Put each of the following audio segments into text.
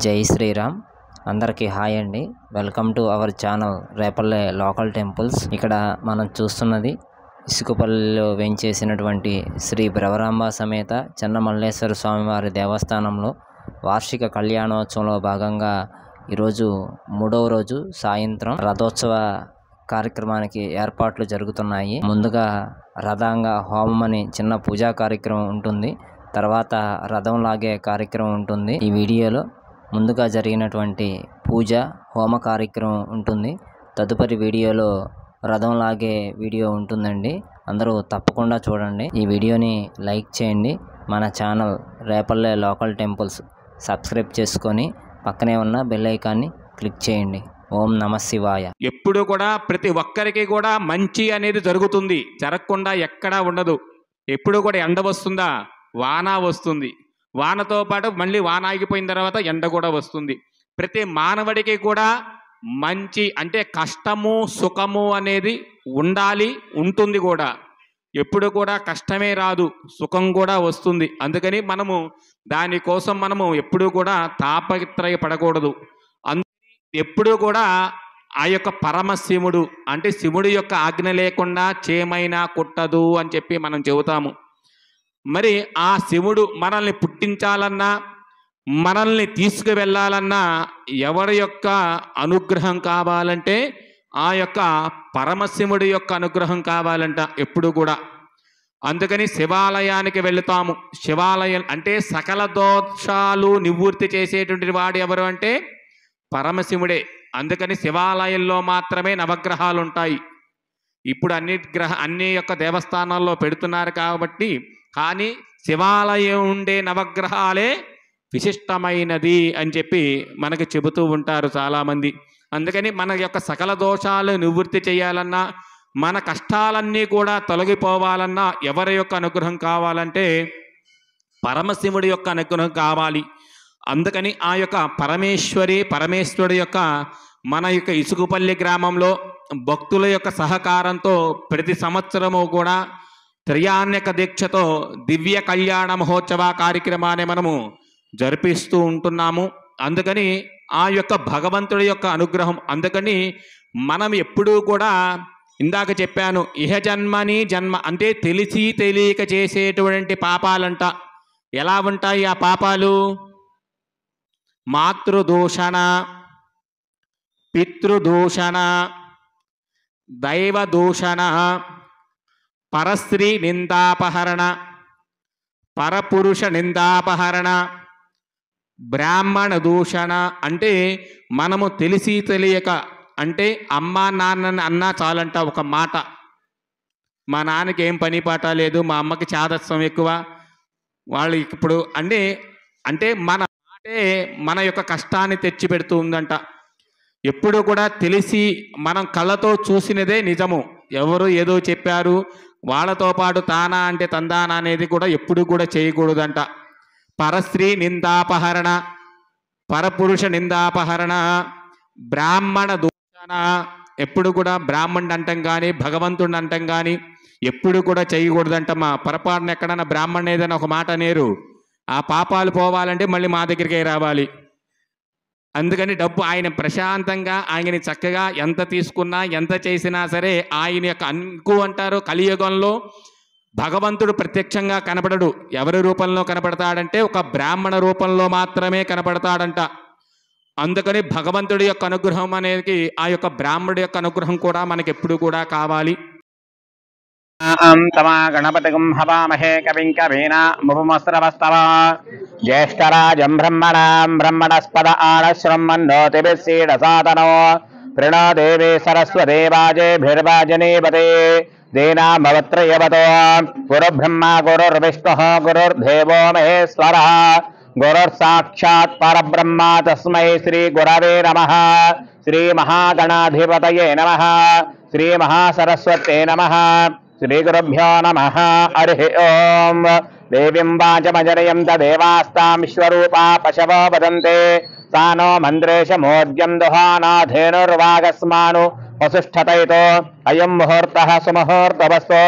జై శ్రీరామ్. అందరికీ హాయ్ అండి. Welcome to our channel Repalle local temples. ఇక్కడ మనం చూస్తున్నది ఇసుకపల్లిలో వేంచేసినటువంటి శ్రీ భ్రవరాంబ సమేత చెన్నమల్లేశ్వర స్వామివారి దేవస్థానంలో వార్షిక కళ్యాణోత్సవంలో భాగంగా ఈరోజు 3వ రోజు సాయంత్రం రథోత్సవ కార్యక్రమానికి ఏర్పాట్లు జరుగుతున్నాయి. ముందుగా రథాంగ హోమం అని చిన్న పూజా కార్యక్రమం ఉంటుంది. తర్వాత రథం లాగే కార్యక్రమం ఉంటుంది. ఈ వీడియోలో ముందుగా జరిగినటువంటి పూజ హోమ కార్యక్రమం ఉంటుంది. తదుపరి వీడియోలో రథం లాగే వీడియో ఉంటుందండి. అందరూ తప్పకుండా చూడండి. ఈ వీడియోని లైక్ చేయండి. మన channel Repalle local temples subscribe చేసుకొని పక్కనే ఉన్న బెల్ ఐకాన్ని క్లిక్ చేయండి. ఓం నమః శివాయ. ఎప్పుడు కూడా ప్రతి ఒక్కరికి కూడా మంచి అనేది జరుగుతుంది, జరగకుండా ఎక్కడా ఉండదు. ఎప్పుడు కూడా ఎండ వస్తుందా, వాన వస్తుంది. వానతో పాటు మళ్ళీ వాన ఆగిపోయిన తర్వాత ఎండ కూడా వస్తుంది. ప్రతి మానవుడికి కూడా మంచి అంటే కష్టము సుఖము అనేది ఉండాలి, ఉంటుంది కూడా. ఎప్పుడు కూడా కష్టమే రాదు, సుఖం కూడా వస్తుంది. అందుకని మనము దానికోసం మనము ఎప్పుడు కూడా తాపత్రయపడకూడదు. ఎప్పుడు కూడా ఆ యొక్క పరమశివుడు అంటే శివుడి యొక్క ఆజ్ఞ లేకుండా చేమైనా కుట్టదు అని చెప్పి మనం చెబుతాము. మరి ఆ శివుడు మనల్ని పుట్టించాలన్నా మనల్ని తీసుకువెళ్ళాలన్నా ఎవరి యొక్క అనుగ్రహం కావాలంటే ఆ యొక్క పరమశివుడి యొక్క అనుగ్రహం కావాలంట ఎప్పుడు కూడా. అందుకని శివాలయానికి వెళుతాము. శివాలయం అంటే సకల దోషాలు నివృత్తి చేసేటువంటి వాడు ఎవరు అంటే పరమశివుడే. అందుకని శివాలయంలో మాత్రమే నవగ్రహాలు ఉంటాయి. ఇప్పుడు అన్ని యొక్క దేవస్థానాల్లో పెడుతున్నారు కాబట్టి, కానీ శివాలయం ఉండే నవగ్రహాలే విశిష్టమైనది అని చెప్పి మనకు చెబుతూ ఉంటారు చాలామంది. అందుకని మన యొక్క సకల దోషాలు నివృత్తి చేయాలన్నా మన కష్టాలన్నీ కూడా తొలగిపోవాలన్నా ఎవరి యొక్క అనుగ్రహం కావాలంటే పరమశివుడి యొక్క అనుగ్రహం కావాలి. అందుకని ఆ యొక్క పరమేశ్వరుడి యొక్క మన యొక్క ఇసుకపల్లి గ్రామంలో భక్తుల యొక్క సహకారంతో ప్రతి సంవత్సరము కూడా త్రయాణ్యక దీక్షతో దివ్య కళ్యాణ మహోత్సవ కార్యక్రమాన్ని మనము జరిపిస్తూ ఉంటున్నాము. అందుకని ఆ యొక్క భగవంతుడి యొక్క అనుగ్రహం. అందుకని మనం ఎప్పుడూ కూడా ఇందాక చెప్పాను, ఇహ జన్మని జన్మ అంటే తెలిసి తెలియక చేసేటువంటి పాపాలంట. ఎలా ఉంటాయి ఆ పాపాలు? మాతృదూషణ, పితృదూషణ, దైవదూషణ, పరస్త్రీ నిందాపహరణ, పరపురుష నిందాపహరణ, బ్రాహ్మణ దూషణ. అంటే మనము తెలిసి తెలియక అంటే అమ్మా నాన్నని అన్నా చాలంట ఒక మాట. మా నాన్నకి ఏం పని పాట లేదు, మా అమ్మకి చాదస్వం ఎక్కువ, వాళ్ళు ఇప్పుడు అంటే మన మాటే మన యొక్క కష్టాన్ని తెచ్చిపెడుతూ ఉందంట. ఎప్పుడు కూడా తెలిసి మనం కళ్ళతో చూసినదే నిజము. ఎవరు ఏదో చెప్పారు వాళ్ళతో పాటు తానా అంటే తందానా అనేది కూడా ఎప్పుడు కూడా చేయకూడదంట. పరస్త్రీ నిందాపహరణ, పరపురుష నిందాపహరణ, బ్రాహ్మణ దూషణ. ఎప్పుడు కూడా బ్రాహ్మణుడు అంటాం కానీ భగవంతుడిని అంటాం కానీ ఎప్పుడు కూడా చేయకూడదంట. మా పొరపాటున ఎక్కడన్నా బ్రాహ్మణుడు ఏదైనా ఒక మాట నేరు, ఆ పాపాలు పోవాలంటే మళ్ళీ మా దగ్గరికే రావాలి. అందుకని డబ్బు ఆయన ప్రశాంతంగా ఆయనని చక్కగా ఎంత తీసుకున్నా ఎంత చేసినా సరే ఆయన యొక్క అనుకు అంటారు. కలియుగంలో భగవంతుడు ప్రత్యక్షంగా కనపడడు. ఎవరి రూపంలో కనపడతాడంటే ఒక బ్రాహ్మణ రూపంలో మాత్రమే కనపడతాడంట. అందుకని భగవంతుడి యొక్క అనుగ్రహం అనేది ఆ యొక్క బ్రాహ్మణుడి యొక్క అనుగ్రహం కూడా మనకి ఎప్పుడు కూడా కావాలి. తమా గణపతిగం హవామహే కవిం కవీనాముపమస్రవస్తవ జ్యేష్ఠరాజం బ్రహ్మణస్పద ఆనశ్రమ్మన్నోతిభిస్సీడసాదనో ప్రణో దేవి సరస్వతే వాజేభిర్వాజనీపతే దేనామవత్రయవతో గురుబ్రహ్మ గురుర్విష్ణుః గురుర్దేవో మహేశ్వరः గురుర్సాక్షాత్ పరబ్రహ్మ తస్మై శ్రీ గురవే నమః. శ్రీ మహాగణాధిపతయే నమః. శ్రీ మహాసరస్వతే నమః. శ్రీ గురుభ్యో నమః. హరి ఓం. దేవీం వాచమజనయం తదేవాస్తాం విశ్వరూపా పశవో వదంతే सा नो मन्द्रेशमोद्यं दुहानाधेनुर्वागस्मानु वसुष्ठतैतो अयं मुहूर्तः सुमुहूर्तवस्तु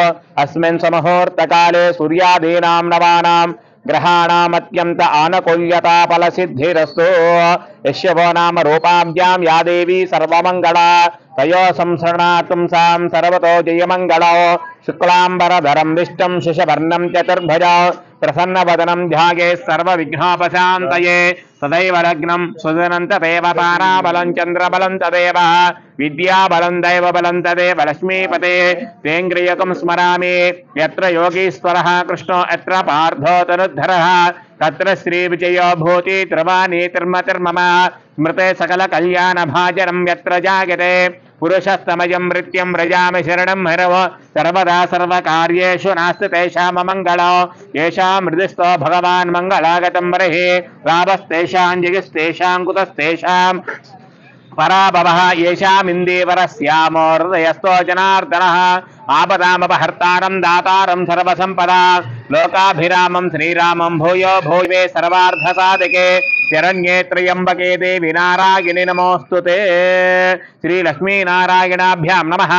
अस्मिन् सुमुहूर्तकाले सूर्यादीनां नवानां గ్రహాణామత్యంత ఆనకూల్యతా ఫలసిద్ధిరస్తు యస్య వో నామ రూపాభ్యాం యా దేవీ సర్వమంగళా తయో సంసృణాతుం సాం సర్వతో జయమంగళో శుక్లాంబరధరం విష్ణుం శశవర్ణం చతుర్భుజ ప్రసన్నవదనం ధ్యాగే సర్వవిఘ్నోపశాంతయే తదైవ లగ్నం సుదనంతదేవ పారాబలం చంద్రబలం తదేవ విద్యాబలం దైవబలం తదేవ లక్ష్మీపతే తేంగ్రియకం స్మరామి యత్ర యోగీశ్వరః కృష్ణో యత్ర పార్థో తనుద్ధరః తత్ర శ్రీ విజయో భూతి త్రివాణీతిర్మతిర్మమ స్మృతే సకల కళ్యాణ భాజనం యత్ర జాగతే పురుషస్తమయం మృత్యం వ్రజామి శరణం హరవ సర్వదా సర్వకార్యేషు నాస్తి తేషామమంగళో येषां हृदिस्थो भगवान् मंगलागतं वरहि रावस्तेषां जगिस्तेषां कुतस्तेषां पराभवः येषामिन्दीवरस्यामो हृदयस्थो जनार्दनः आपदामपहर्तारं दातारं सर्वसम्पदा लोकाभिरामं श्रीरामं भूयो भूये सर्वार्थसाधके शरण्ये त्र्यम्बके देवी नारायणि नमोऽस्तुते श्रीलक्ष्मीनारायणाभ्यां नमः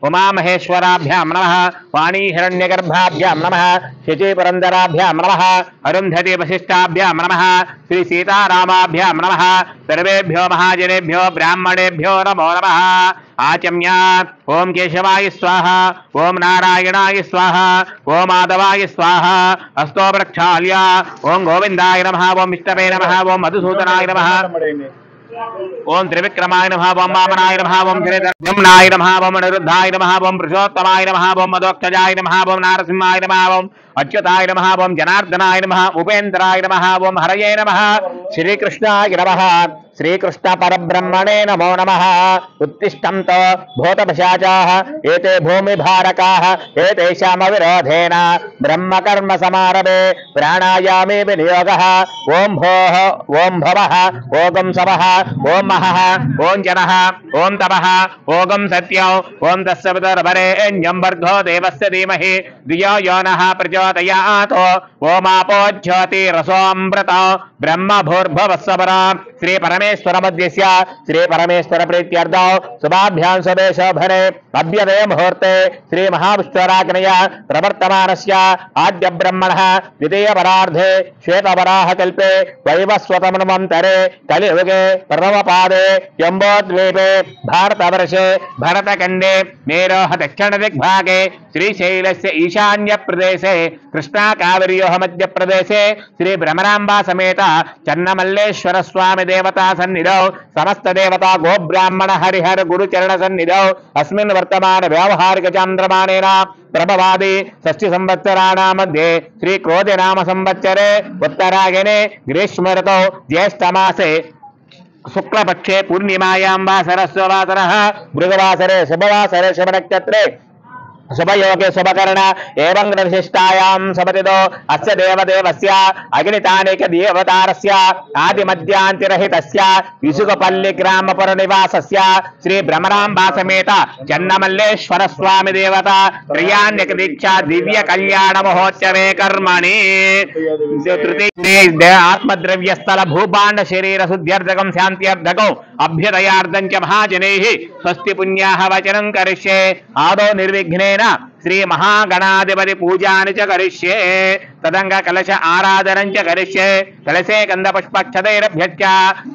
उमामहेश्वराभ्यां नमः वाणीहिरण्यगर्भाभ्यां नमः शचीपुरन्दराभ्यां नमः अरुन्धति वसिष्ठाभ्यां नमः श्रीसीतारामाभ्यां नमः सर्वेभ्यो महाजनेभ्यो ब्राह्मणेभ्यो नमो नमः आचम्य ओम केशवाय स्वाहा ओम नारायणाय स्वाहा ओम माधवाय स्वाहा हस्तो प्रक्षाल्य ओम गोविंदाय नमः ओम विष्णवे नमः ओम मधुसूदनाय नमः ओम त्रिविक्रमाय नमः ओम वामनाय नमः ओम श्रीधर्मनाय नमः ओम अनिरुद्धाय नमः ओम पुरुषोत्तमाय नमः ओम मधोक्षजाय नमः ओम नारसिंहाय नमः ओम अच्युताय नमः ओम जनार्दनाय नमः उपेन्द्राय नमः ओम हरये नमः श्रीकृष्णाय नमः श्रीकृष्ण परब्रह्मणे नमो नमः उत्तिष्ठन्तो भूतपिशाचाः एते भूमिभारकाः एतेषामविरोधेन ब्रह्मकर्म समारभे प्राणायामे विनियोगः ओम भोः ओम भवः ओगं सवः ओम महः ओम जनः ओम तपः ओगं सत्यो ओम तस्य पितर्वरेण्यं भर्गो देवस्य धीमहि धियो यो नः प्रचोदयात् ओमापो ज्योतिरसोऽमृतो ब्रह्म भूर्भुवस्सवरा श्री परमेश्वर मध्यस्य श्री परमेश्वर प्रीत्यर्थो शुभाभ्यां स्वदेशो भरे अभ्यदय मुहूर्ते श्री महाविष्णुराज्ञया प्रवर्तमानस्य आद्य ब्रह्मणः द्वितीय परार्धे श्वेतवराह कल्पे वैवस्वतमन्वन्तरे कलियुगे प्रथमपादे जम्बोद्वीपे भारतवर्षे भरतखण्डे मेरोः दक्षिणदिग्भागे श्रीशैलस्य ईशान्य प्रदेशे कृष्णा कावेर्योः मध्य प्रदेशे श्री भ्रमराम्बा समेत चन्नमल्लेश्वर स्वामी देवता सन्निधौ समस्त देवता गो ब्राह्मण हरिहर गुरुचरण सन्निधौ अस्मिन् वर्तमान व्यावहारिक चान्द्रमानेन प्रभवादि षष्टि संवत्सराणां मध्ये श्री क्रोधि नाम संवत्सरे उत्तरायणे ग्रीष्म ऋतौ ज्येष्ठमासे शुक्लपक्षे पूर्णिमायां वासरस्ववासरः मृगवासरे शुभवासरे शुभनक्षत्रे शुभयोगे शुभकर्ण एवं विशिष्टायां सपतितो अस्य देवदेवस्य अग्नितानिक देवतारस्य आदिमध्यान्तिरहितस्य विसुगपल्ली ग्रामपुरनिवासस्य श्री भ्रमराम्बा समेत चन्नमल्लेश्वर स्वामी देवता त्रयान्यक दीक्षा दिव्य कल्याण महोत्सवे कर्मणि तृतीय आत्मद्रव्यस्थल भूपाण्ड शरीर शुद्ध्यर्थकं शान्त्यर्थकौ अभ्युदयार्थं च महाजनैः स्वस्ति पुण्याः वचनं करिष्ये आदौ निर्विघ्नेन श्री महागणाधिपति पूजानि च करिष्ये तदंग कलश आराधनं च करिष्ये कलशे गन्धपुष्पक्षतैरभ्यच्च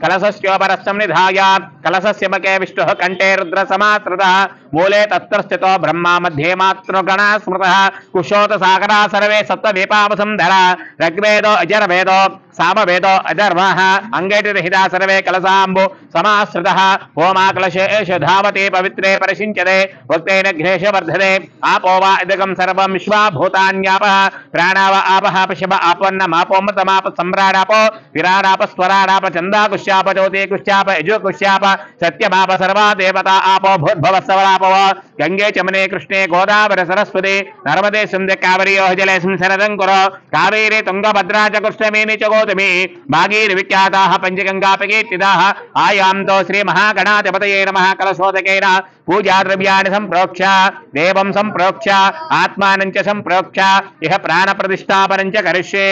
कलशस्योपरस्तं निधाय कलशस्य मुखे विष्णुः कंठे रुद्र समाश्रितः मूले तत्र स्थितो ब्रह्मा मध्ये मातृगणः स्मृतः कुशोत सागरा सर्वे सप्तद्वीपावसुन्धरा ऋग्वेदो अजर्वेदो सामवेदो अधर्वः अंगेटिरहिता सर्वे कलशाम्बु समाश्रितः ओमाकलशेषु धावते पवित्रे परिषिञ्चते भक्तेन घ्रेष वर्धते आपो वा इदगं सर्वं विश्वा भूतान्यापः प्राणाव आपः पशव आपोन्नमापोमतमाप सम्राडापो विराडाप स्वराडाप चन्दाकुश्याप ज्योतिकुश्याप यजुकुश्याप सत्यमाप सर्वा देवता आपो भूर्भुवस्सवरापो गंगे चमने कृष्णे गोदावरी सरस्वती नर्मदे सिन्धु कावेर्योः जले संसरदं कुरु कावेरी तुंगभद्रा च कृष्णवेणी च गौतमी भागीरथी विख्याताः पञ्चगङ्गापकीर्तिताः आयान्तो श्री महागणाधिपतये नमः कलशोदकेन पूजा द्रव्याणि संप्रोक्ष्य देवं संप्रोक्ष्य आत्मानं च संप्रोक्ष्य इह प्राण प्रतिष्ठापनं च करिष्ये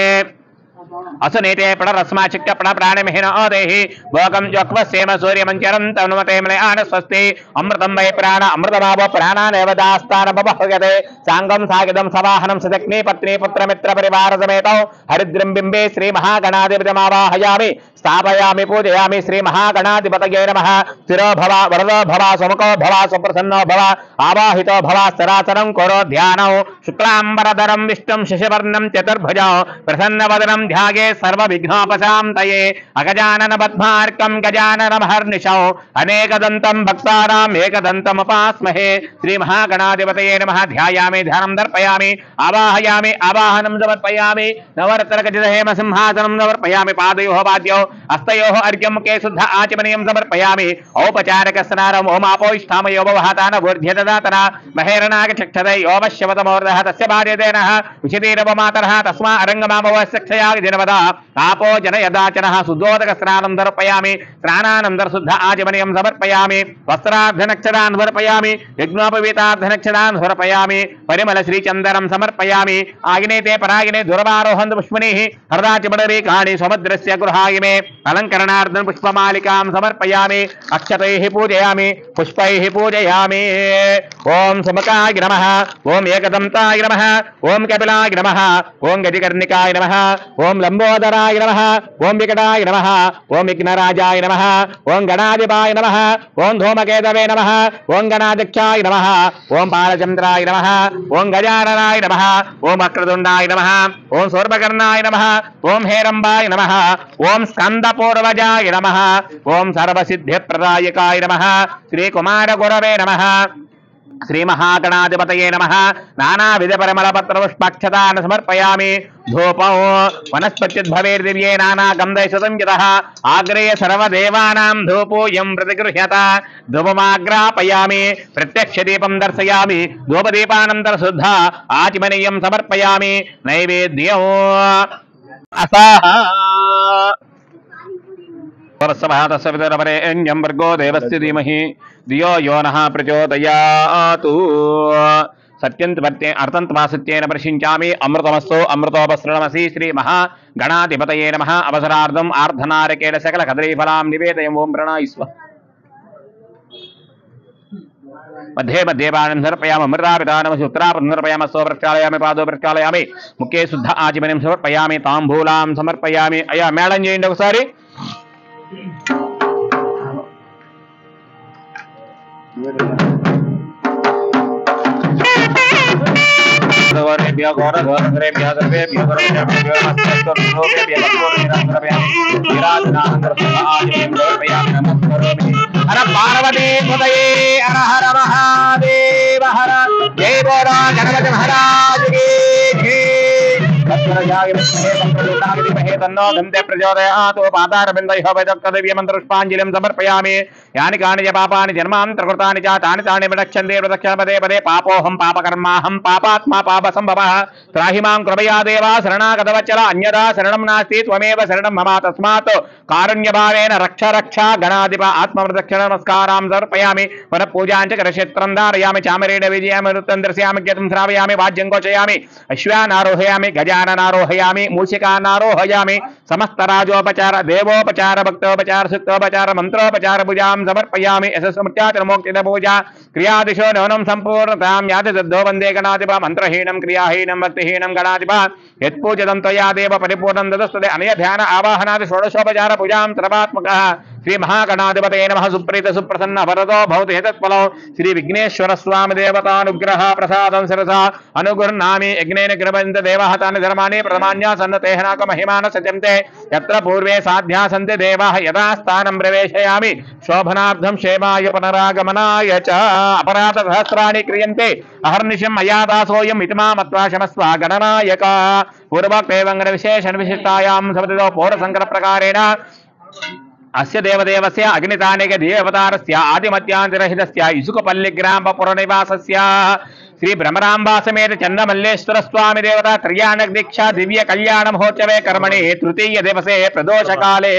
असुनीते पडरस्माचिक्क पड प्राणिमहिन देहि भोगं जोक्वसेम सूर्यमञ्चरं तनुमते मलयान स्वस्ति अमृतं वै प्राण अमृतमाव प्राणानेव दास्तान बभगते सांगं सागिदं सवाहनं सदग्नि पत्नी पुत्रमित्र परिवार समेतौ हरिद्रं बिम्बे श्री महागणाधिपतिमावाहयामि स्थापयामि पूजयामि श्री महागणाधिपतये नमः स्थिरो भव वरदो भव सुमुखो भव सुप्रसन्नो भव आवाहितो भव सरासरं कुरु ध्यानौ शुक्लाम्बरधरं विष्णुं शशिवर्णं चतुर्भुजौ प्रसन्नवदनं ध्याये सर्वविघ्नोपशान्तये अगजानन पद्मार्कं गजाननमहर्निशौ अनेकदन्तं भक्तानाम् एकदन्तमुपास्महे श्री महागणाधिपतये नमः ध्यायामि ध्यानं दर्पयामि आवाहयामि आवाहनं समर्पयामि नवरत्नखचितहेम सिंहासनं समर्पयामि पादयोः पाद्यौ हस्तयोः अर्घ्यं मुखे शुद्ध आचमनीयं समर्पयामि औपचारिक स्नानम् ओम आपोष्ठामयो वहातान वूर्ध्यददातन महेरणागचक्षते योपश्यवतमोर्धः तस्य बाध्यतेनः विशितीरवमातरः तस्मा अरङ्गमामवस्य क्षयाग जनवदा तापो जनयदाचनः शुद्धोदक स्नानं समर्पयामि स्नानानन्दर शुद्ध आचमनीयं समर्पयामि वस्त्रार्धनक्षदान् समर्पयामि यज्ञोपवीतार्धनक्षदान् समर्पयामि परिमल श्रीचन्दनं समर्पयामि आग्नेते परागिने दुर्वारोहन्त पुष्पणिः हरदाचमणरीकाणि समुद्रस्य गृहागिमे अलङ्करणार्धं पुष्पमालिकां समर्पयामि अक्षतैः पूजयामि पुष्पैः पूजयामि ओम सुमुखाय नमः ओम एकदन्ताय नमः ओम कपिलाय नमः ओम गजकर्णिकाय नमः ओम लंबोदराय नमः ओम विकटाय नमः ओम विघ्नराजाय नमः ओम गणाधिपाय नमः ओम धूमकेतवे नमः ओम गणाध्यक्षाय नमः ओम बालचन्द्राय नमः ओम गजाननाय नमः ओम वक्रतुण्डाय नमः ओम सूर्पकर्णाय नमः ओम हेरम्बाय नमः ओम स्कन्दपूर्वजाय नमः ओम सर्वसिद्धिप्रदायकाय नमः श्री कुमार गुरवे नमः श्री महागणाधिपतये नमः नानाविध परिमलपत्र पुष्पाक्षतान् समर्पयामि धूपौ वनस्पत्युद्भवेर्दिव्ये नानागन्धैः यतः आग्रेय सर्वदेवानां धूपोऽयं प्रतिगृह्यत धूपमाग्रापयामि प्रत्यक्षदीपं दर्शयामि धूपदीपानन्तरं शुद्ध आचमनीयं समर्पयामि नैवेद्यौ असाः परसभातसवितरवरेण्यं भर्गो देवस्य धीमहि धियो यो नः प्रचोदयातु सत्यन्त अर्थन्त्वा सत्येन प्रशिञ्चामि अमृतमस्तु अमृतोपसृणमसि श्री महागणाधिपतये नमः अवसरार्धम् आर्धनारकेण सकल कदलीफलां निवेदयम् ओं प्रणयस्व मध्ये मध्ये पाणिं समर्पयामि अमृतापितानमसि उत्तरापदं समर्पयामि स्तो प्रक्षालयामि पादो प्रक्षालयामि मुखे शुद्ध आचमनीं समर्पयामि ताम्बूलां समर्पयामि अय्या మేళం చేయండి ఒకసారి हर पार्वती पतये हर हर महादेव हर जय बोलो गणपति महाराज की तन्नो दन्ते प्रचोदयात् पादारविन्दयोः वैदक्तदिव्यमन्त्रपुष्पाञ्जलिं समर्पयामि यानि कानि च पापानि जन्मान्तरकृतानि च तानि तानि विनक्ष्यन्ते प्रदक्षिण पदे पदे पापोऽहं पापकर्माहं पापात्मा पापसम्भवः त्राहि मां कृपया देवा शरणागतवत्सल अन्यथा शरणं नास्ति त्वमेव शरणं मम तस्मात् कारुण्यभावेन रक्ष रक्ष गणाधिप आत्मप्रदक्षिण नमस्कारां समर्पयामि पुनः पूजां च करक्षेत्रं धारयामि चामरेण विजयामि नृत्यं दर्शयामि गीतं श्रावयामि वाद्यं घोषयामि अश्वानारोहयामि गजाननारोहयामि मूषिकानारोहयामि समस्त राजोपचार देवोपचार भक्तोपचार सुक्तोपचार मंत्रोपचार पूजां समर्पयामि यशस्मृत्याचर मोक्षित पूजा क्रियादिशो नवनं सम्पूर्णतां याति तद्धो वन्दे गणाधिप मंत्रहीनं क्रियाहीनं भक्तिहीनं गणाधिप यत्पूजितं त्वया देव परिपूर्णं ददस्तदे अनया ध्यान आवाहनादि षोडशोपचार पूजां सर्वात्मकः श्री महागणाधिपतये नमः सुप्रीत सुप्रसन्न वरदो भवतु एतत्फलौ श्री विघ्नेश्वर स्वामी देवतानुग्रह प्रसादं शिरसा अनुगृह्णामि यज्ञेन गृह्णन्ति देवाः तानि धर्माणि प्रथमान्या सन्नतेहनाक महिमान सत्यन्ते यत्र पूर्वे साध्या सन्ति देवाः यदा स्थानं प्रवेशयामि शोभनार्थं क्षेमाय पुनरागमनाय च अपराध सहस्राणि क्रियन्ते अहर्निशं मया दासोऽयम् इति मां मत्वा क्षमस्व गणनायक पूर्वोक्तेवङ्गन विशेषण विशिष्टायां समतितो पौरसङ्कर प्रकारेण अस्य देवदेवस्य अग्नितानिक देवतारस्य आदिमत्यान्तिरहितस्य इसुकपल्लिग्रामपुरनिवासस्य श्री ब्रह्मराम्बा समेत चन्नमल्लेश्वर स्वामी देवता त्रयाणक दीक्षा दिव्य कल्याण महोत्सवे कर्मणि तृतीय दिवसे प्रदोष काले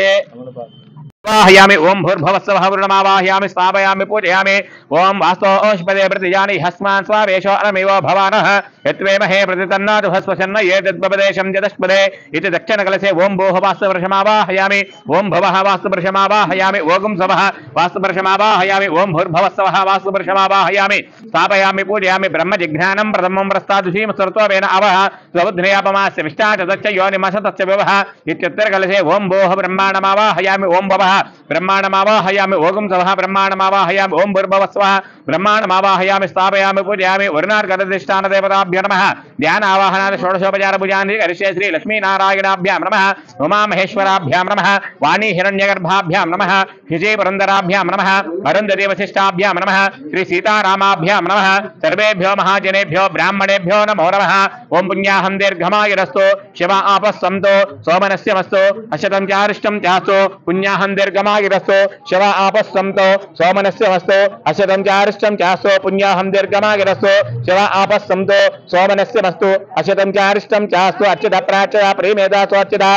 वाहयामि ओम भूर्भुवस्सवः वरुणमावाहयामि स्थापयामि पूजयामि ओम वास्तोष्पदे प्रतिजानि हस्मान् स्वावेशो अनमेव भवानः यत्वेमहे प्रतितन्नादु हस्वशन्न ये तद्भवदेशं जदष्पदे इति दक्षिणकलशे ओम भूः वास्तुवर्षमावाहयामि ओम भवः वास्तुवर्षमावाहयामि ओगुं सवः वास्तुवर्षमावाहयामि ओम भूर्भुवस्सवः वास्तुवर्षमावाहयामि स्थापयामि पूजयामि ब्रह्मजिघ्रानं प्रथमं प्रस्तादुषीं सर्वत्वेन अवः स्वबुद्ध्यापमास्य विष्टाचतच्च योनिमसतच्च विवः इत्युत्तरकलशे ओम भूः ब्रह्माण्डमावाहयामि ओम भवः ब्रह्माण्डमावाहयामि ओगुं सवः ब्रह्माण्डमावाहयामि ओम भूर्भुवस्सवः ब्रह्माण्डमावाहयामि स्थापयामि पूजयामि वरुणार्कधिष्ठानदेवताभ्यो नमः ध्यान आवाहनादि षोडशोपचार पूजानि करिष्ये श्री लक्ष्मीनारायणाभ्यां नमः उमामहेश्वराभ्यां नमः वाणी हिरण्यगर्भाभ्यां नमः हिजे पुरन्दराभ्यां नमः अरुन्धती वसिष्ठाभ्यां नमः श्री सीतारामाभ्यां नमः सर्वेभ्यो महाजनेभ्यो ब्राह्मणेभ्यो नमो नमः ओम पुण्याहं दीर्घमायुरस्तु शिव आपः सन्तु सोमनस्यमस्तु अशतं चारिष्टं चास्तु पुण्याहं दीर्घमायुरस्तु शिव आपः सन्तु सोमनस्यमस्तु अशतं चारिष्टं चास्तु पुण्याहं दीर्घमायुरस्तु शिव आपः सन्तु सोमनस्यमस्तु अशतं चारिष्टं चास्तु अर्चित प्राच्यता प्रेमेदा स्वच्यता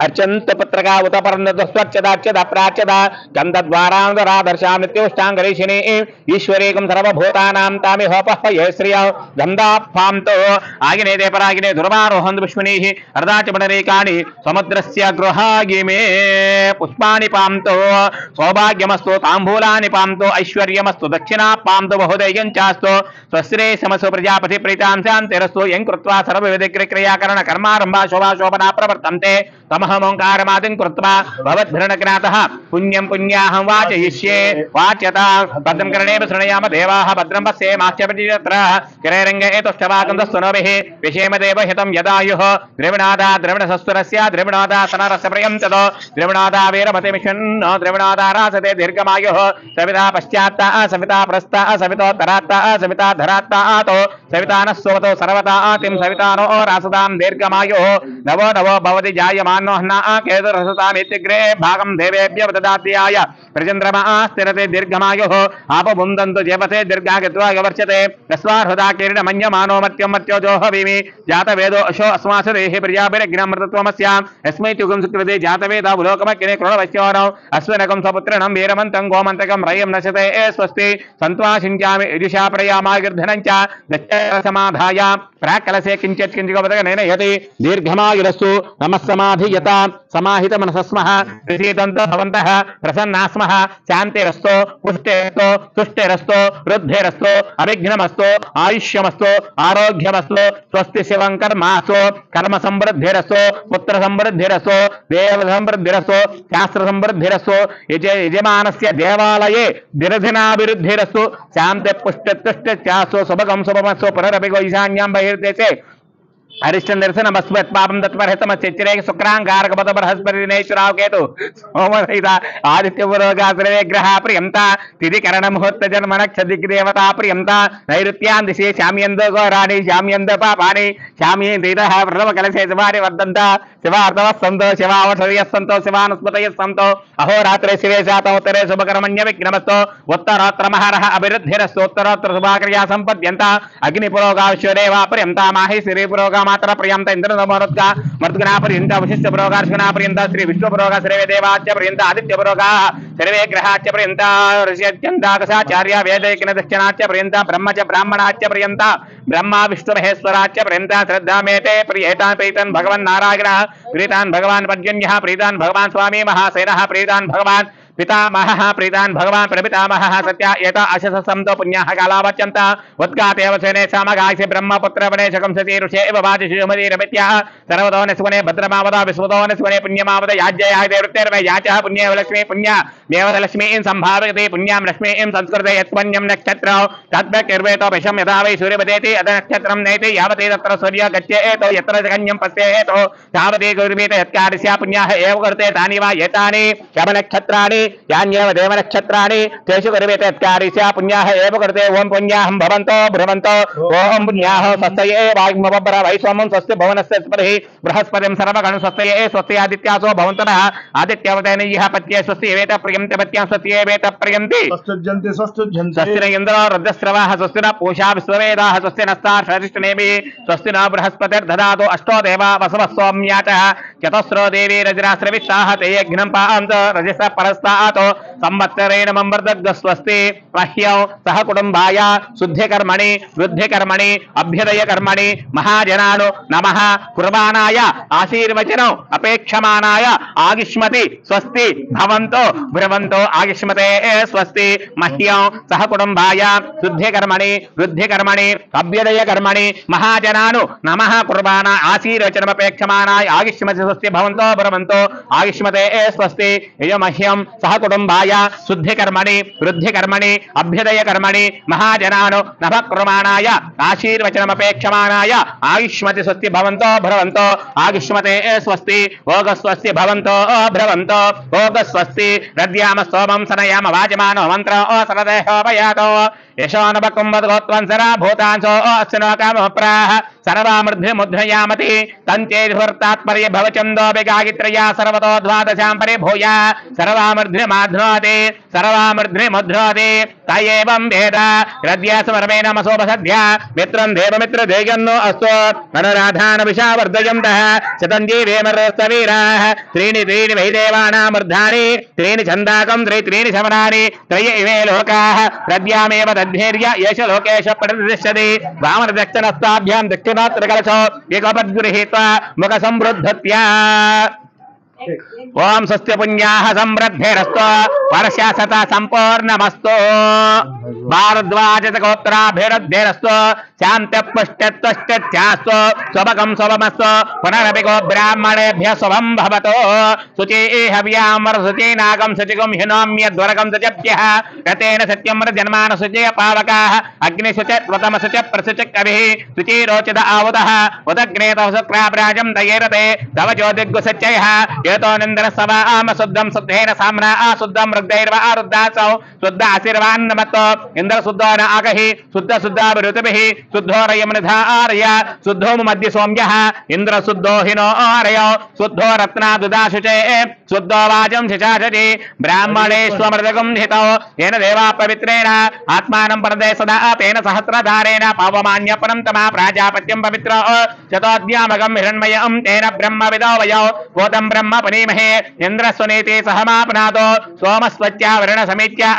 अर्चंत पत्रका उत परन्नत स्वच्छदाच्यदा प्राच्यदा गन्धद्वारान्दरादर्शां नित्योष्टाङ्गरीशिनी ईश्वरीकं सर्वभूतानां तामिहोपह्वये श्रियौ गन्धाफान्तो आगिनेदे परागिने दुर्वारोहन् पुष्मिनीः अर्धाचमणरेकाणि समुद्रस्य गृहागिमे पुष्पाणि पान्तो सौभाग्यमस्तु ताम्बूलानि पान्तो ऐश्वर्यमस्तु दक्षिणा पान्तो बहुदयं चास्तु स्वस्रे समसु प्रजापति प्रीतां शान्तिरस्तु यं कृत्वा सर्वविधक्रियाकरण कर्मारम्भा शोभा शोभना प्रवर्तन्ते तमहमोंकारमादिं कृत्वा भवद्भरणज्ञातः पुण्यं पुण्याहं वाचयिष्ये वाच्यता भद्रं कर्णेन शृणयाम देवाः भद्रं पश्येमाश्चर्यत्र किरैरङ्गे एतुष्टवाकन्दस्तनोभिः विषेम देवहितं यदायुः द्रविणादा द्रविणसस्तुरस्य द्रविणादा सनरस्य प्रियं ततो द्रविणादा वीरमतिमिषन्नो द्रविणादा रासते दीर्घमायुः सविता पश्चात्ता सविता प्रस्ता सवितोत्तरात्ता सविता धरात्ता आतो सविता नः सुवतो सर्वता आतिं सवितानो रासतां दीर्घमायुः नवो नवो भवति जायमानो हन्ना केतुरसतामित्यग्रे भागं देवेभ्यो ददात्याय प्रचन्द्रमा स्थिरते दीर्घमायुः आपमुन्दन्तु जेवसे दीर्घागत्वा वर्चते यस्वार्हदा किरीटमन्यमानो मत्यं मत्योजोहवीमि जातवेदो अशो अस्मासु देहि प्रजाभिरग्नमृतत्वमस्यां यस्मै तुगं सुकृते जातवेदा बुलोकमग्ने कृणवश्योनौ अश्वनकं स्वपुत्रणं वीरमन्तं गोमन्तकं रयं नशते स्वस्ति सन्त्वासिञ्चामि यजुषा प्रयामागिर्धनं च दच्चसमाधाय प्राक्कलसे किञ्चित् किञ्चित् यति दीर्घमायुरस्तु नमः समाधियता समाहित मनसस्मः प्रसीदन्तु भवन्तः प्रसन्ना स्मः शान्तिरस्तु पुष्टिरस्तु तुष्टिरस्तु वृद्धिरस्तु अविघ्नमस्तु आयुष्यमस्तु आरोग्यमस्तु स्वस्ति शिवं कर्मास्तु कर्म समृद्धिरस्तु पुत्र समृद्धिरस्तु देव समृद्धिरस्तु शास्त्र समृद्धिरस्तु यजमानस्य देवालये दिनदिनाभिवृद्धिरस्तु शान्ति पुष्टि तुष्टि चास्तु शुभगं शुभमस्तु पुनरपि ईशान्यां बहिर्देशे अरिष्ट दर्शन बस्मत् पापम दत्तमर्हितमश्चिरे शुक्रांगारकपद बृहस्पति नेश्वराव केतु सोमसहिता आदित्य पुरोगा सर्वे ग्रहा प्रियंता तिथि करण मुहूर्त जन्म नक्षत्र देवता प्रियंता नैऋत्यां दिशि श्याम्यन्द गौराणि श्याम्यन्द पापानि श्याम्येन्द्रितः प्रथम कलशे शिवानि वर्धन्त शिवार्धवः सन्तो शिवावसर्यः सन्तो शिवानुस्मतयः सन्तो अहोरात्रे शिवे शातोत्तरे शुभकर्मण्य विघ्नमस्तु उत्तरोत्तरमहरः अभिवृद्धिरस्तु उत्तरोत्तर शुभाक्रिया सम्पद्यन्त अग्निपुरोगा विश्वदेवा प्रियंता माहि श्रीपुरोगा मात्र पर्यंत इंद्र नमोरत्का मर्दगना पर्यंत वशिष्ठ पुरोगार्षणा पर्यंत श्री विष्णु पुरोगा सर्वे देवाच्च पर्यंत आदित्य पुरोगा सर्वे ग्रहाच्च पर्यंत ऋष्यत्यन्तादशाचार्य वेदैकिन दक्षिणाच्च पर्यंत ब्रह्मच ब्राह्मणाच्च पर्यंत ब्रह्मा विष्णु महेश्वराच्च पर्यंत श्रद्धा मेते प्रियेतान् प्रीतान् भगवान् नारायणः प्रीतान् भगवान् पर्जन्यः प्रीतान् भगवान् स्वामी महासेनः प्रीतान् भगवान् पितामहः प्रीतान् भगवान् प्रपितामहः सत्या एता अशसंतो पुण्याः कालावच्यन्त उत्कातेव सेने सामगायसे ब्रह्मपुत्र वनेशकं सती ऋषे एव वाचिषुमती रमित्याः सर्वतो निस्वने भद्रमावदा विस्वतो निस्वने पुण्यमावद याज्ययाः देवृत्तेर्मे याचः पुण्येव लक्ष्मी पुण्य देवलक्ष्मीं सम्भावयति पुण्यां लक्ष्मीं संस्कृते यत्पुण्यं नक्षत्रौ तद्भक्तिर्वेतो विषं यथा वै सूर्यवदेति अद नक्षत्रं नैति यावते तत्र सूर्य गच्छेतो यत्र कन्यं पश्येतो तावते गौरवीत यत्कार्यस्य पुण्याः एव कृते तानि वा एतानि शमनक्षत्राणि యాన్యేవ దేవ నక్షత్రాన్ని తేషు కరివేత్కారీస్య పుణ్యాః ఏవ కృతే ఓం పుణ్యాహం భవంతో భ్రవంతో ఓం పుణ్యాః స్వస్తయే వాగ్మవబ్ర వైసోమం స్వస్తి భవనస్య స్పరిః బృహస్పతిం సర్వగణ స్వస్తయే స్వస్తి ఆదిత్యాసో భవంతనః ఆదిత్యవతేన ఇహ పత్యే స్వస్తి ఏవేత ప్రియంతి పత్యం స్వస్తి ఏవేత ప్రియంతి స్వస్తి న ఇంద్రో రుద్రస్రవాః స్వస్తి న పూషా విశ్వవేదాః స్వస్తి నస్తార్షరిష్ఠనేమిః స్వస్తి న బృహస్పతిర్దదాతు అష్టో దేవా వసవः సౌమ్యాతः చతుస్రో దేవీ రజరాశ్రవిష్టాః ते यज्ञं पांत रजस परस्तात् संवत्सरेण ममर्दग् स्वस्ति मह्यं सह कुटुंबाय शुद्धिकर्मणि वृद्धिकर्मणि अभ्युदयकर्मणि महाजनानु नमः कुर्बानाय आशीर्वचनं अपेक्षमानाय आगिष्मति स्वस्ति भवन्तो ब्रवन्तो आगिष्मते स्वस्ति मह्यं सह कुटुंबाय शुद्धिकर्मणि वृद्धिकर्मणि अभ्युदयकर्मणि महाजनानु नमः कुर्बाना आशीर्वचनं अपेक्षमानाय आगिष्मति स्वस्ति भवन्तो ब्रवन्तो आयुष्मते स्वस्ति यमह्यं सह कुटुंबाय शुद्धिकर्मणि वृद्धिकर्मणि अभ्युदयकर्मणि महाजनानु नमः कुर्माणाय आशीर्वचनमपेक्षमाणाय आयुष्मति स्वस्ति भवन्तो भ्रवन्तो आयुष्मते स्वस्ति भोगस्वस्ति भवन्तो भ्रवन्तो भोगस्वस्ति रद्याम सोमं सनयाम वाजमानो मन्त्र सरदेहोपयातो यशोनबकुम्भद्गोत्वंसरा भूतांसो अस्नोकामप्राः सर्वामृद्धि मुद्रयामति तंचेधुर्तात्पर्य भवचंदो विगागित्रया सर्वतो द्वादशां परिभूया सर्वामृद्धि माध्नोति सर्वामृद्धि मुद्रोति तयेवं वेद हृदयासमर्मेण मसोपसद्या मित्रं देवमित्र देयन्नो अस्तु अनुराधान विशावर्धयन्तः शतञ्जी वेमरस्तवीराः त्रीणि त्रीणि वैदेवानामर्धानि त्रीणि छन्दाकं त्रीणि शमनानि त्रय इमे लोकाः हृदयामेव तद्धैर्य येष लोकेश प्रतिष्ठति वामनदक्षिणस्ताभ्यां दक्षिणात्रिकलशो एकपद्गृहीत्वा मुखसंवृद्धत्या ओम स्वस्ति पुण्याः समृद्धिरस्तु वर्षसता संपूर्णमस्तु भारद्वाजतगोत्राभिवृद्धिरस्तु शान्तिपुष्टित्वश्चित्यास्तु शुभकं शुभमस्तु पुनरपि गो ब्राह्मणेभ्यः शुभं भवतु शुचिहव्यामरशुचि नागं शुचिगं हिनोम्यद्वरकं शुचिभ्यः रतेन सत्यं जन्मान शुचि पावकाः अग्निशुचित्वतमशुच प्रशुचिकविः शुचिरोचित आहुतः उदग्ने तव शुक्राब्राजं दयेरते तव ज्योतिर्गुसच्चयः येतो निंदन सवाम शुद्धं शुद्धेन साम्ना शुद्धं रुद्दैर्व आरुद्धासौ शुद्ध आशीर्वान्नमतो इंद्र शुद्धो न आगहि शुद्ध शुद्धावृतभिः शुद्धो रयमनिधारय शुद्धो मध्य सौम्यः इंद्र शुद्धो हिनो आरयो शुद्धो रत्नादुदाशुचे शुद्धो वाजं शिचाशति ब्राह्मणेष्वमृतकं हितो येन देवा पवित्रेण आत्मानं परदे सदा तेन सहस्रधारेण पावमान्यपनं तमा प्राजापत्यं पवित्र शतोद्यामकं हिरण्मयं तेन ब्रह्मविदो वयो गोतं ब्रह्म पनीमहे इंद्रस्वनेति सहमापनातो सोमस्वत्यावरण समेत्या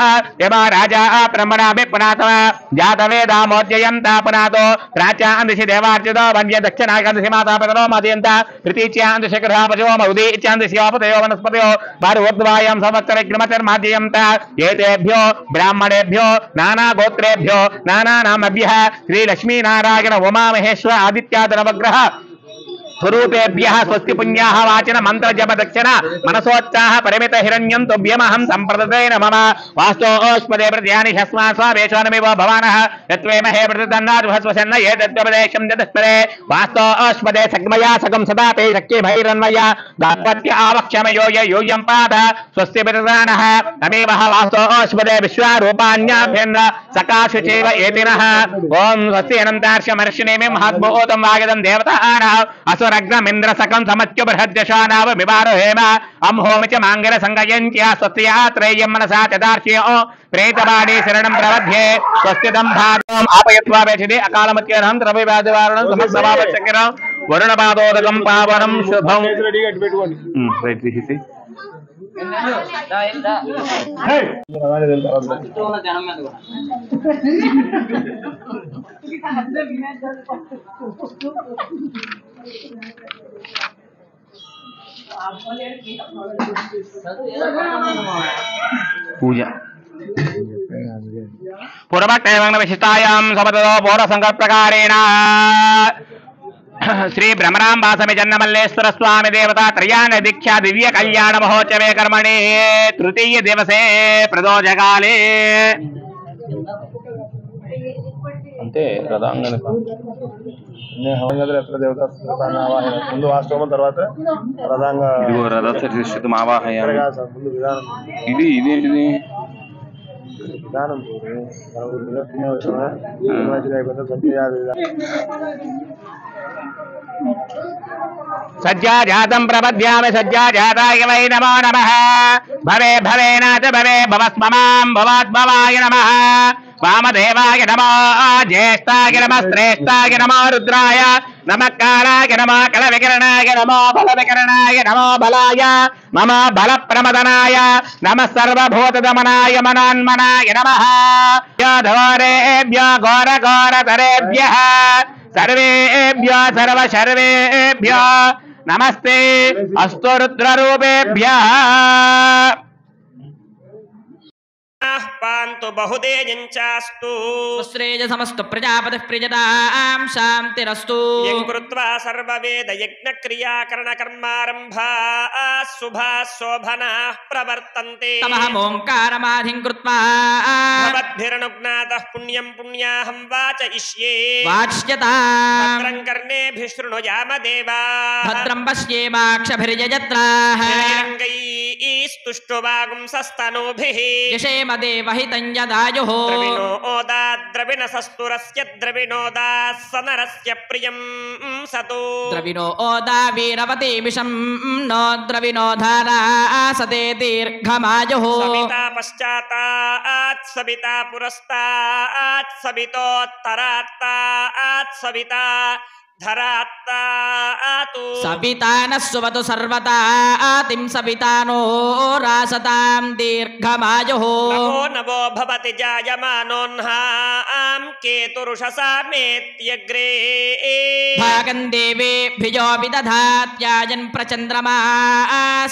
यमा राजा ब्रह्मणाभिपनातः जातवेदामोद्ययन्तापनातो प्राच्यान्दिशि देवार्चितो वन्य दक्षिणाकन्दिशि मातापितरो मदयन्ता तृतीच्यान्दिशि गृहापजो मौदीच्यान्दिशि आपतयो वनस्पतयो भारुवर्ध्वायां संवत्सरग्रमचर्माद्ययन्ता एतेभ्यो ब्राह्मणेभ्यो नाना गोत्रेभ्यो नानानामभ्यः श्रीलक्ष्मीनारायण उमामहेश्वर आदित्यादनवग्रह स्वरूपेभ्यः स्वस्ति पुण्याः वाचन मंत्र जप दक्षिण मनसोत्साह परिमित हिरण्यं तुभ्यमहं संप्रदते नमः वास्तो ओष्मदे प्रत्यानि शस्मा स्वावेशोनमिव भवानः यत्वेमहे प्रतिदन्नाद्भस्वसन्न एतद्वपदेशं ददस्पदे वास्तो ओष्मदे सग्मया सकं सदा ते शक्ति भैरन्मया दापत्य आवक्षमयो यूयं पाद स्वस्ति प्रदानः तमेवः वास्तो ओष्मदे विश्वारूपाण्याभ्यन्न सकाशुचैव एतिनः ओम स्वस्ति अनन्तार्षमर्षिणेमि महात्मोतं वागदं देवतानाः असुरग्नमिन्द्र सकं समच्य बृहद्यशानाव विवारो हेम अं होमि च मांगल संगयन्त्या स्वस्त्या त्रय्यं मनसा चदार्च्यो प्रेतवाणी शरणं प्रवध्ये स्वस्तिदं भागम् आपयत्वा वेचिदे अकालमत्यर्हं द्रव्यवादिवारणं समस्तवावचक्रं वरुणपादोदकं पावनं शुभं पूजा पूर्वक्तैवं विशिष्टायां समततो पौरसंकल्पकारेण श्री भ्रमरांबा समेजन्नमल्लेश्वर स्वामी देवता त्रयान दीक्षा दिव्य कल्याण महोत्सवे कर्मणि तृतीय दिवसे प्रदोषकाले अंते रदांगण ముందు వాస్తవం తర్వాత ప్రధానంగా ముందు విధానం ఇదేంటిది విధానం సజ్జాజాతం ప్రపద్యామి సజ్జాజాతాయ వై నమో నమః భవే భవేనాథ భవే భవస్మమాం భవాద్భవాయ నమః వామదేవాయ నమో జ్యేష్ఠాయ నమః శ్రేష్ఠాయ నమో రుద్రాయ నమః కాలాయ నమః కలవికరణాయ నమో బలవికరణాయ నమో బలాయ మమ బల ప్రమదనాయ నమః సర్వభూతదమనాయ మనోన్మనాయ నమః యాధోరేభ్యో ఘోర ఘోరతరేభ్యః సర్వేభ్యో సర్వ సర్వేభ్యో నమస్తే అస్తు రుద్రరూపేభ్యః పాంతు బహుదేజంచాస్తు శ్రేయ సమస్త ప్రజాపతి ప్రియతాం శాంతిరస్తు యం కృత్వా సర్వవేద యజ్ఞ క్రియాకరణ కర్మారంభా శుభా శోభనా ప్రవర్తంతే తమహమోంకారమాధిం కృత్వా భవద్భిరనుజ్ఞాతః పుణ్యం పుణ్యాహం వాచయిష్యే వాచ్యతాం భద్రం కర్ణేభిः శృణుయామ దేవాః భద్రం పశ్యేమాక్షభిర్యజత్రాః స్తుష్టువాగుంసస్తనూభిः యశేమ దేవహితం యదాయుః ద్రవిణోదా ద్రవిణసస్తురస్య ద్రవిణోదాసనరస్య ప్రియం సతు ద్రవిణో ఓదా వీరవతీమిషం నో ద్రవిణోధారా సతే దీర్ఘమాయుః సవితా పశ్చాత్తాత్ సవితా పురస్తాత్ సవితోత్తరాత్తాత్ సవితా ధరాత్తాతు సవితానః సువతు సర్వతా ఆతిం సవితానో రాసతాం దీర్ఘమాయుః నమో నమో భవతి జాయమానోన్హాం కేతురుషసామేత్యగ్రే భాగం దేవేభ్యో విదధాత్యాయన్ ప్రచంద్రమా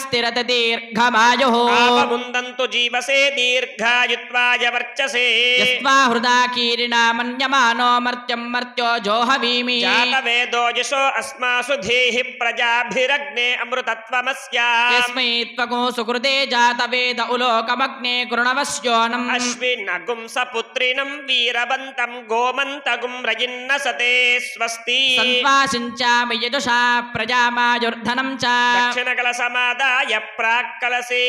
స్థిరత దీర్ఘమాయుః ఆపముందంతు జీవసే దీర్ఘాయుత్వాయ వర్చసే యస్వా హృదా కీరిణా మన్యమానో మర్త్యం మర్త్యో జోహవీమి జాతవేదో యశో అస్మాసు ధీః ప్రజాభిరగ్నే అమృతత్వమస్య యస్మై త్వగో సుకృతే జాతవేద ఉలోకమగ్నే కృణవస్యోనం అశ్వినగుం సపుత్రిణం వీరవంతం గోమంతగుం రజిన్నసతే స్వస్తి సన్వాసించామి యదుషా ప్రజామాయుర్ధనం చ దక్షిణకల సమాదాయ ప్రాక్కలసే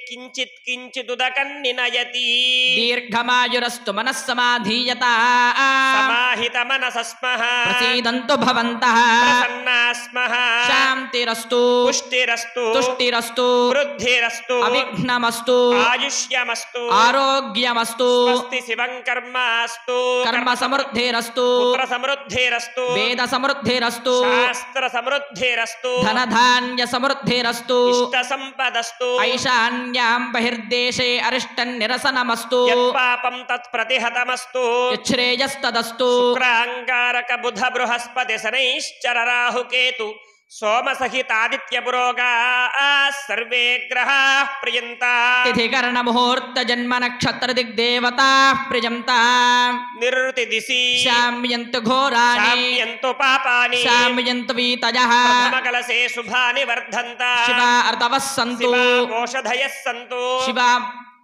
కించిత్ కించిదుదకన్నినయతి దీర్ఘమాయురస్తు మనస్సమాధీయత సమాహిత మనసస్మః ప్రసీదంతు భవంతః ప్రసన్నాస్మః శాంతిరస్తు పుష్టిరస్తు తుష్టిరస్తు వృద్ధిరస్తు అవిఘ్నమస్తు ఆయుష్యమస్తు ఆరోగ్యమస్తు స్వస్తి శివం కర్మాస్తు కర్మ సమృద్ధిరస్తు పుత్ర సమృద్ధిరస్తు వేద సమృద్ధిరస్తు శాస్త్ర సమృద్ధిరస్తు ధనధాన్య సమృద్ధిరస్తు ఇష్ట సంపదస్తు ఐశాన్యాం బహిర్దేశే అరిష్టం నిరసనమస్తు యత్పాపం తత్ ప్రతిహతమస్తు యశ్రేయస్తదస్తు శుక్రాంగారక బుధ బృహస్పతి శనైశ్చర రాహుకేతు సోమసహితాదిత్య పురోగా సర్వే గ్రహా ప్రియంతా తిథికరణ ముహూర్త జన్మ నక్షత్ర దిగ్దేవతా ప్రియంతా నిరుతి దిశి శామ్యంతు ఘోరాణి శామ్యంతు పాపాని శామ్యంతు వీతయః ప్రథమకలసే శుభాని వర్ధంత శివా అర్తవః సంతు ఓషధయః సంతు శివా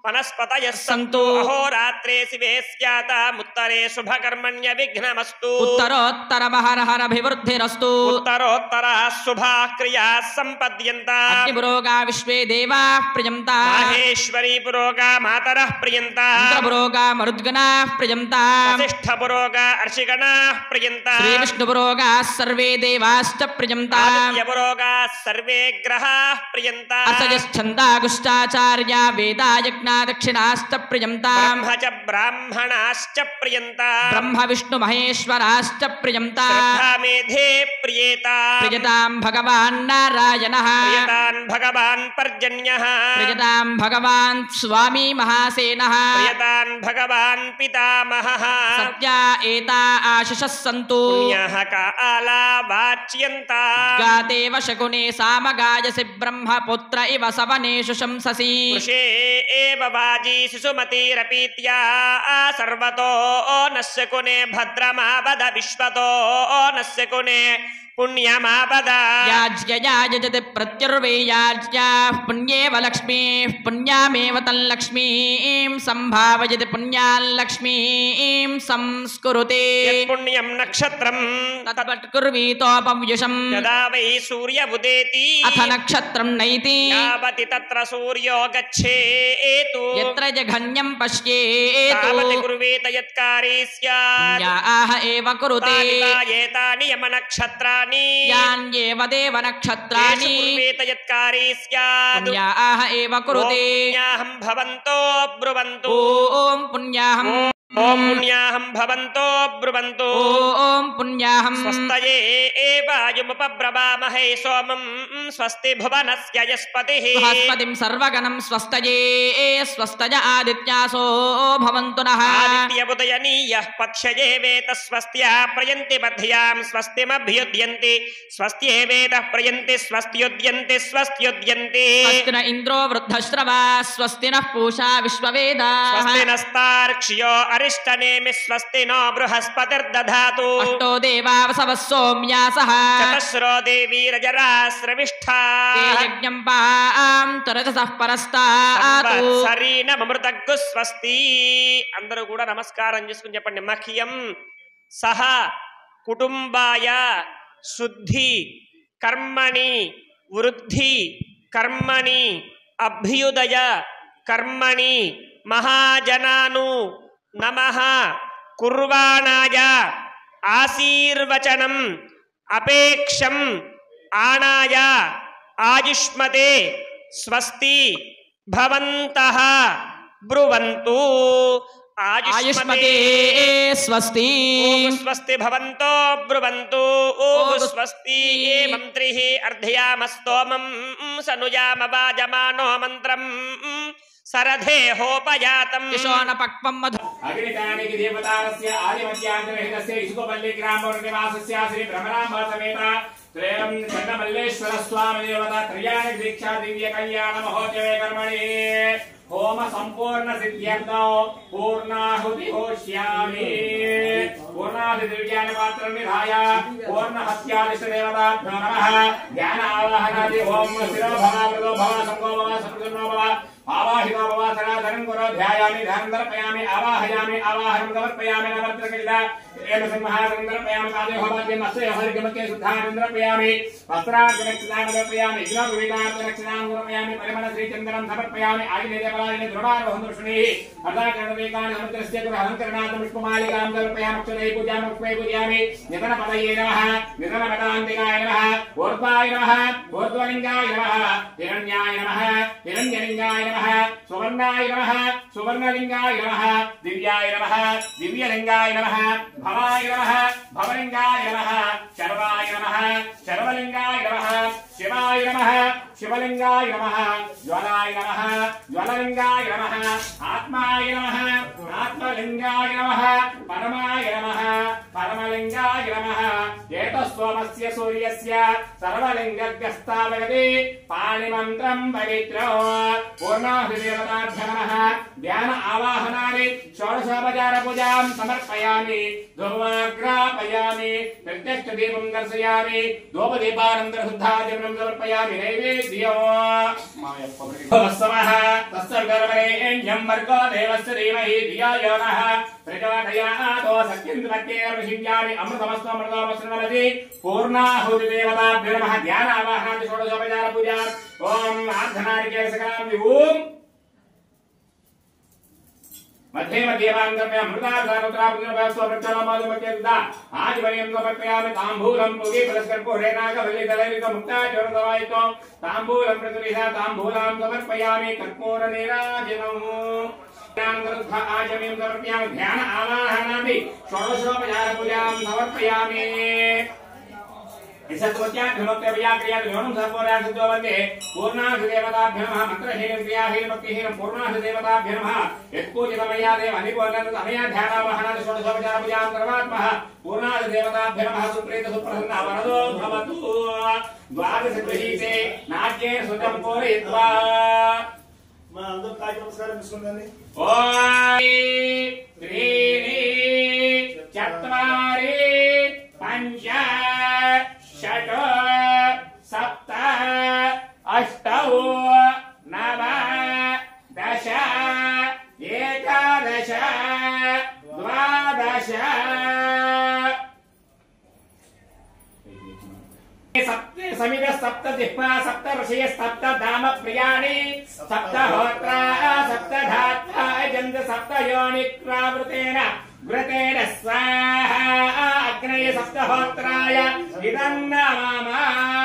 వనస్పతయః సంతు అహోరాత్రే శివే స్యాతాముత్తరే శుభకర్మణ్య విఘ్నమస్తు ఉత్తరోత్తర మహరహరభివృద్ధిరస్తు ఉత్తరోత్తరా శుభా క్రియా సంపద్యంతా అగ్నిపురోగా విశ్వే దేవా ప్రియంతా మాహేశ్వరీ పురోగా మాతరః ప్రియంతా ఇంద్రపురోగా మరుద్గణా ప్రియంతా వసిష్ఠ పురోగా అర్షిగణా ప్రియంతా శ్రీవిష్ణుపురోగా సర్వే దేవాశ్చ ప్రియంతా ఆదిత్య పురోగా సర్వే గ్రహా ప్రియంతా అసజశ్చందాగుష్టాచార్య వేదాయజ్ఞా దక్షిణాశ్చ ప్రియంతా బ్రహ్మ చ బ్రాహ్మణాశ్చ ప్రియంతా బ్రహ్మ విష్ణు మహేశ్వరాశ్చ ప్రియంతా శ్రద్ధామేధే ప్రియేతా ప్రియతాం భగవాన్ నారాయణః ప్రియతాన్ భగవాన్ పర్జన్యః ప్రియతాం భగవాన్ స్వామి మహాసేనః ప్రియతాన్ భగవాన్ పితామహః సత్యా ఏతా ఆశిషః సంతు పుణ్యః కాలా వాచ్యంతా గాతేవ శకునే సామగాయసి బ్రహ్మపుత్ర ఇవ సవనేషు శంససి వృషే ఏవ వాజీ శిశుమతిరపీత్యా సర్వతో నశ్యకునే భద్రమావద విశ్వతో నశ్యకునే पुण्यमापद याज्ञया यजति प्रत्युर्वेयाज्ञाः पुण्येव लक्ष्मीः पुण्यामेव तल्लक्ष्मीं सम्भावयति पुण्याल्लक्ष्मीं संस्कुरुते पुण्यं नक्षत्रं तत्कुर्वीतोपव्युषम् यदा वै सूर्य उदेति अथ नक्षत्रं नैति यावति तत्र सूर्यो गच्छेतु यत्र जघन्यं पश्येतु तावति कुर्वेत यत्कारी स्यात् पुण्याः एव कुरुते एतानि यमनक्षत्राणि यान्येव देव नक्षत्राणि कुर्वेत यत्कारी स्यात् पुण्याः एव कुरुते पुण्याहं भवन्तो ब्रुवन्तु ॐ पुण्याहं ॐ पुण्याहं भवन्तो ब्रुवन्तु ॐ पुण्याहं स्वस्तये एवायुमुपब्रवामहे सोमं स्वस्ति भुवनस्य यस्पतिः बृहस्पतिं सर्वगणं स्वस्तये स्वस्तय आदित्यासो भवन्तु नः आदित्यमुदयनीयः पथ्यये वेत स्वस्त्या प्रयन्ति मध्यां स्वस्तिमभ्युद्यन्ति स्वस्त्येवेतः प्रयन्ति स्वस्त्युद्यन्ति स्वस्त्युद्यन्ति स्वस्ति न इन्द्रो वृद्धश्रवा स्वस्ति नः पूषा विश्ववेदाः स्वस्ति नस्तार्क्ष्यो अरिष्टनेमि स्वस्ति नो बृहस्पतिर्दधातु अष्टो देवावसवः सोम्यासः चतस्रो देवीरजराश्रविष्ठा ते यज्ञं पां तुरजसः परस्तातु సంవత్సరీనమృతగ్గు స్వస్తి. అందరూ కూడా నమస్కారం చేసుకుని చెప్పండి. మఖ్యం సహ కుటుంబాయ శుద్ధి కర్మణి వృద్ధి కర్మణి అభ్యుదయ కర్మణి మహాజనాను నమః కుర్వాణాయ ఆశీర్వచనం అపేక్షం ఆనాయ ఆయుష్మతే స్వస్తి భవంతః బ్రువంతు. आयुष्मते स्वस्ति ఓం స్వస్తి భవంతో బ్రువంతు. ఓం స్వస్తి మంత్రిః అర్ధయామస్తోమం సనుయామ వాజమానో మంత్రం सरधेहोपजातम् यशोनपक्वं मधु अग्निकानिक देवतारस्य आदिमध्यान्तरहितस्य इष्कुपल्ली ग्रामनिवासस्य श्री भ्रमराम्ब समेत त्रयं चन्नमल्लेश्वर स्वामी देवता त्रयाणि दीक्षा दिव्य कल्याण महोत्सवे कर्मणि होम संपूर्ण सिद्ध्यर्थो पूर्णाहुति होष्यामि. पूर्णाहुति दिव्यान पात्रं निधाय पूर्ण हत्यादिष्ट देवताभ्यो नमः. ज्ञान आवाहनादि ओम शिरो भव मृदो भव संगो भव संप्रसन्नो भव आवाहितो भव सनातनं कुरो ध्यायामि ध्यानं दर्पयामि आवाहयामि आवाहनं समर्पयामि नवत्रकिल्ला एव सिंहासनं दर्पयामि पादे भवाद्यं अस्य हरिगमके शुद्धानं दर्पयामि वस्त्रार्घ्यदक्षिणां दर्पयामि ज्ञानविदार्थदक्षिणां दर्पयामि परिमल श्रीचन्दनं समर्पयामि आग्नेयपलायने द्रोणारोहं दर्शनीः अर्धाकरणवेकानि समुद्रस्य कुलहंकरणार्थं पुष्पमालिकां दर्पयामि अक्षरै पूजामि पुष्पै पूजयामि निधनपदये नमः निधनपदान्तिकाय नमः ऊर्ध्वाय नमः ऊर्ध्वलिङ्गाय नमः हिरण्याय नमः हिरण्यलिङ्गाय नमः सुवर्णाय नमः सुवर्णलिङ्गाय नमः दिव्याय नमः दिव्यलिङ्गाय नमः भवाय नमः भवलिङ्गाय नमः शर्वाय नमः शर्वलिङ्गाय नमः शिवाय नमः शिवलिङ्गाय नमः ज्वलाय नमः ज्वललिङ्गाय नमः आत्माय नमः आत्मलिङ्गाय नमः परमाय नमः परमलिङ्गाय नमः एतस्सोमस्य सूर्यस्य सर्वलिङ्गग्रस्तावगति पाणिमन्त्रं पवित्रो पूर्णाहुतिदेवताभ्यो नमः. ध्यान आवाहनानि षोडशोपचार पूजां समर्पयामि धूमाग्रापयामि प्रत्यक्षदीपं दर्शयामि धूपदीपानन्दर शुद्धादिनं समर्पयामि नैवेद्यो समः तस्सर्वरेण्यं वर्गो देवस्य धीमहि धियो यो नः प्रचोदयातो सत्यन्त्रमत्येर्वशिव्यामि अमृतमस्त्वमृतोपसृणवति पूर्णाहुतिदेवताभ्यो नमः. ध्यान आवाहनानि षोडशोपचार पूजा ओम आर्धनारिकेलसकां विभूम् मध्ये मध्ये वांगर्म्य मृदाधारोत्रापुत्रभवस्वप्रचलमादमत्यदा आदिवयं समर्पयामि ताम्बूलं पुगे परस्कर्पूरेणाकवल्लिदलैविकमुक्ता चोरदवायितो ताम्बूलं प्रतिरिहा ताम्बूलां समर्पयामि कर्पूरनीराजनम् आचम्यं समर्पयामि. ध्यान आवाहनादि षोडशोपचार पूजां समर्पयामि. पूर्णाहुदेवताभ्यो नमः. मंत्रहीनं क्रियाहीनं भक्तिहीनं पूर्णाहुदेवताभ्यो नमः. यत्पूजितमया देव हरिपूर्णतमया ध्यानावहनादि षोडशोपचार पूजां कर्मात्मः. पूर्णाहुदेवताभ्यो नमः. सुप्रीत सुप्रसन्न वरदो भवतु. द्वादश गृहीते नाट्ये सुतं पूरयित्वा మా అందరూ కాకి నమస్కారం తీసుకుందండి. ओम त्रीणि चत्वारि पंच ద్వాదశ सप्त समिद सप्त दिक्पा सप्त ऋषय सप्त धाम प्रियाणि सप्त होत्रा सप्त धात्रा जन्द सप्त योनिक्रावृतेन व्रतेन स्वाहा अग्नये सप्त होत्राय इदं नमः